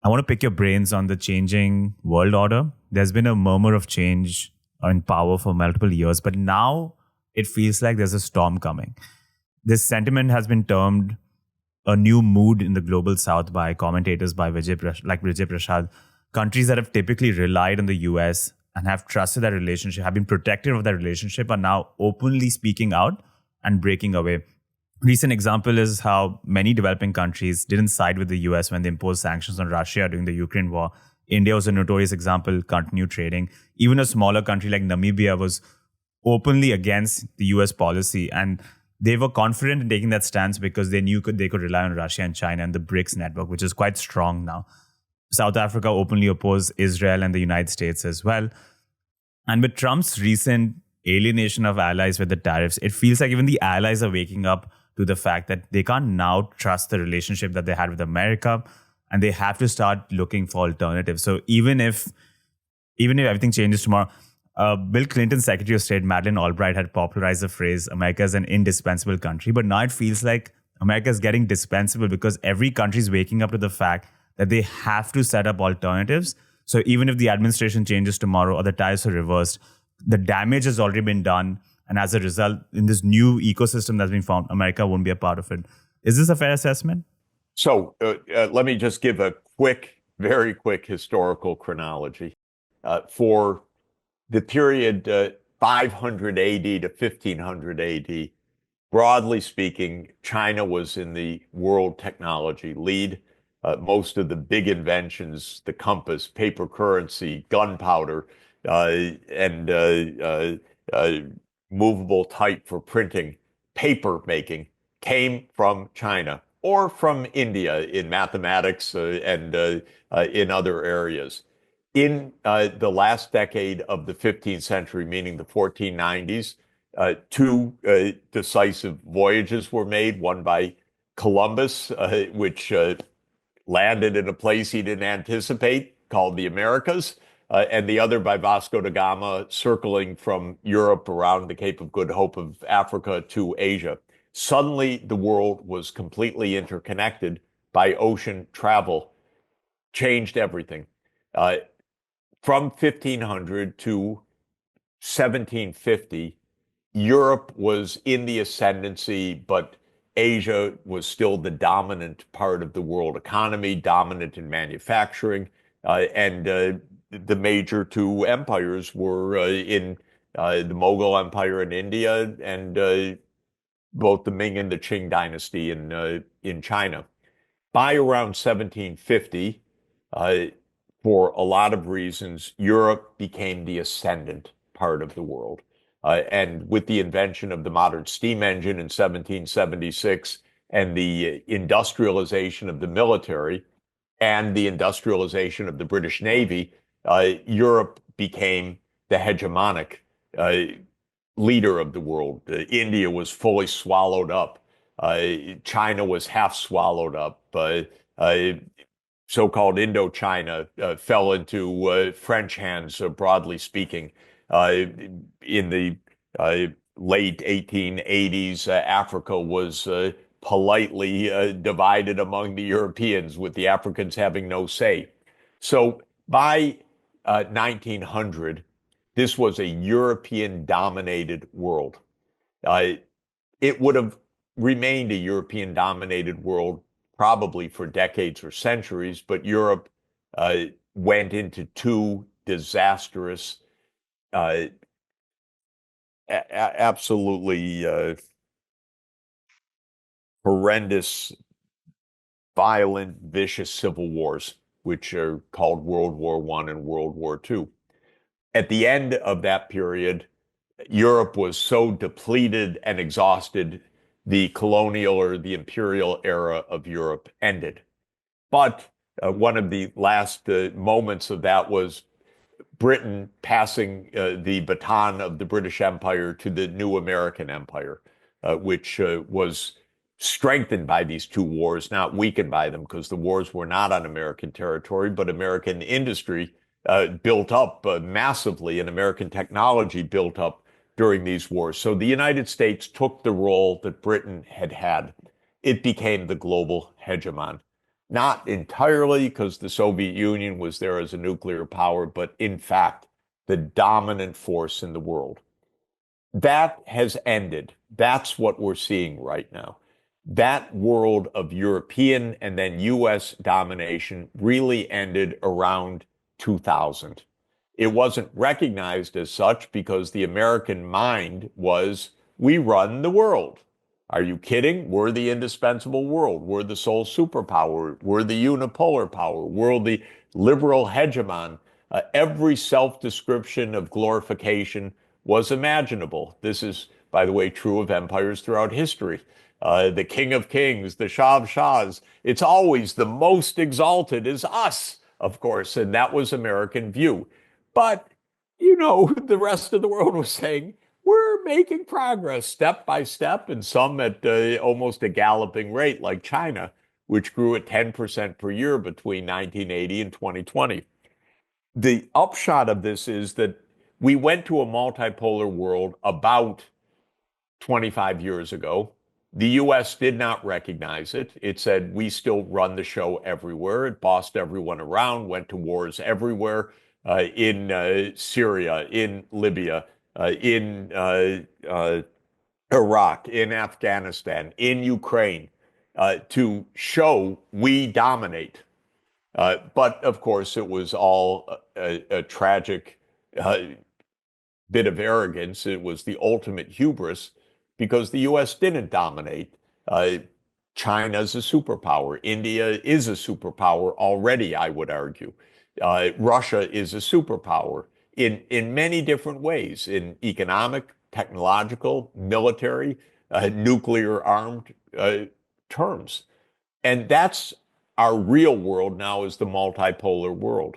I want to pick your brains on the changing world order. There's been a murmur of change in power for multiple years, but now it feels like there's a storm coming. This sentiment has been termed a new mood in the global south by commentators like Vijay Prashad. Countries that have typically relied on the US and have trusted that relationship, have been protective of that relationship, are now openly speaking out and breaking away. Recent example is how many developing countries didn't side with the US when they imposed sanctions on Russia during the Ukraine war. India was a notorious example, continued trading. Even a smaller country like Namibia was openly against the US policy, and they were confident in taking that stance because they knew they could rely on Russia and China and the BRICS network, which is quite strong now. South Africa openly opposed Israel and the United States as well. And with Trump's recent alienation of allies with the tariffs, it feels like even the allies are waking up to the fact that they can't now trust the relationship that they had with America, and they have to start looking for alternatives. So even if everything changes tomorrow, Bill Clinton's Secretary of State, Madeleine Albright, had popularized the phrase, America is an indispensable country. But now it feels like America is getting dispensable because every country is waking up to the fact that they have to set up alternatives. So even if the administration changes tomorrow or the tariffs are reversed, the damage has already been done. And as a result, in this new ecosystem that's been formed, America won't be a part of it. Is this a fair assessment? So let me just give a very quick historical chronology. For the period 500 AD to 1500 AD, broadly speaking, China was in the world technology lead. Most of the big inventions, the compass, paper currency, gunpowder, and movable type for printing, paper making, came from China or from India in mathematics and in other areas. In the last decade of the 15th century, meaning the 1490s, two decisive voyages were made, one by Columbus, which landed in a place he didn't anticipate, called the Americas, and the other by Vasco da Gama, circling from Europe around the Cape of Good Hope of Africa to Asia. Suddenly, the world was completely interconnected by ocean travel, changed everything. From 1500 to 1750, Europe was in the ascendancy, but Asia was still the dominant part of the world economy, dominant in manufacturing, and the major two empires were in the Mughal Empire in India and both the Ming and the Qing dynasty in China. By around 1750, for a lot of reasons, Europe became the ascendant part of the world. And with the invention of the modern steam engine in 1776 and the industrialization of the military and the industrialization of the British Navy, Europe became the hegemonic leader of the world. India was fully swallowed up. China was half swallowed up. So-called Indochina fell into French hands, broadly speaking. In the late 1880s, Africa was politely divided among the Europeans, with the Africans having no say. So by 1900, this was a European-dominated world. It would have remained a European-dominated world probably for decades or centuries, but Europe went into two disastrous, absolutely horrendous, violent, vicious civil wars, which are called World War I and World War II. At the end of that period, Europe was so depleted and exhausted, the colonial or the imperial era of Europe ended. But one of the last moments of that was Britain passing the baton of the British Empire to the new American Empire, which was strengthened by these two wars, not weakened by them, because the wars were not on American territory, but American industry built up massively and American technology built up during these wars. So the United States took the role that Britain had had. It became the global hegemon. not entirely because the Soviet Union was there as a nuclear power, but in fact, the dominant force in the world. That has ended. That's what we're seeing right now. That world of European and then US domination really ended around 2000. It wasn't recognized as such because the American mind was, we run the world. Are you kidding? We're the indispensable world. We're the sole superpower. We're the unipolar power. We're the liberal hegemon. Every self-description of glorification was imaginable. This is, by the way, true of empires throughout history. The king of kings, the shah of shahs, it's always the most exalted is us, of course, and that was American view. But, the rest of the world was saying, we're making progress step by step, and some at almost a galloping rate, like China, which grew at 10% per year between 1980 and 2020. The upshot of this is that we went to a multipolar world about 25 years ago. The US did not recognize it. It said, we still run the show everywhere. It bossed everyone around, went to wars everywhere, in Syria, in Libya, in Iraq, in Afghanistan, in Ukraine, to show we dominate. But of course, it was all a tragic bit of arrogance. It was the ultimate hubris because the US didn't dominate. China's a superpower. India is a superpower already, I would argue. Russia is a superpower in many different ways, in economic, technological, military, nuclear armed terms. And that's our real world now, is the multipolar world.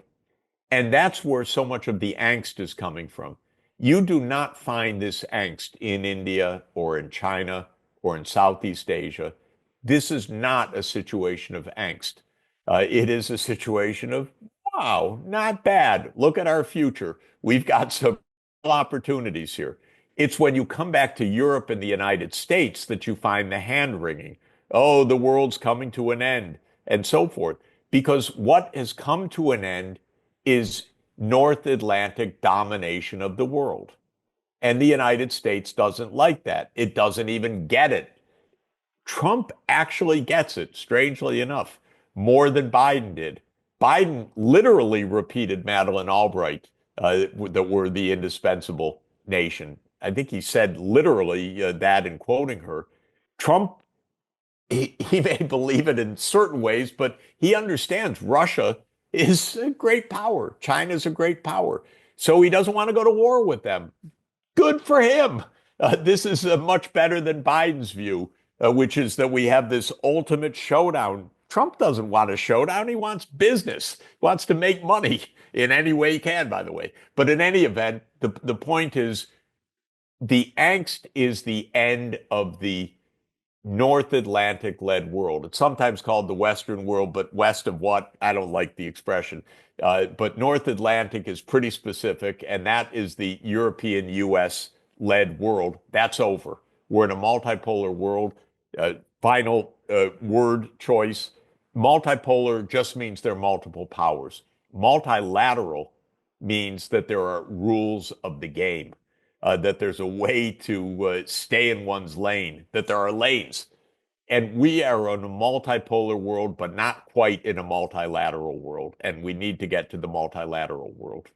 And that's where so much of the angst is coming from. You do not find this angst in India or in China or in Southeast Asia. This is not a situation of angst. It is a situation of, wow, not bad. Look at our future. We've got some opportunities here. It's when you come back to Europe and the United States that you find the hand wringing. Oh, the world's coming to an end, and so forth. Because what has come to an end is North Atlantic domination of the world. And the United States doesn't like that. It doesn't even get it. Trump actually gets it, strangely enough, more than Biden did. Biden literally repeated Madeleine Albright, that we're the indispensable nation. I think he said literally that in quoting her. Trump, he may believe it in certain ways, but he understands Russia is a great power. China's a great power. So he doesn't want to go to war with them. Good for him. This is much better than Biden's view, which is that we have this ultimate showdown. Trump doesn't want a showdown. He wants business. He wants to make money in any way he can, by the way. But in any event, the point is the angst is the end of the North Atlantic-led world. It's sometimes called the Western world, but west of what? I don't like the expression. But North Atlantic is pretty specific, and that is the European, US-led world. That's over. We're in a multipolar world. Final word choice. Multipolar just means there are multiple powers. Multilateral means that there are rules of the game. That there's a way to stay in one's lane, that there are lanes. And we are in a multipolar world, but not quite in a multilateral world. And we need to get to the multilateral world.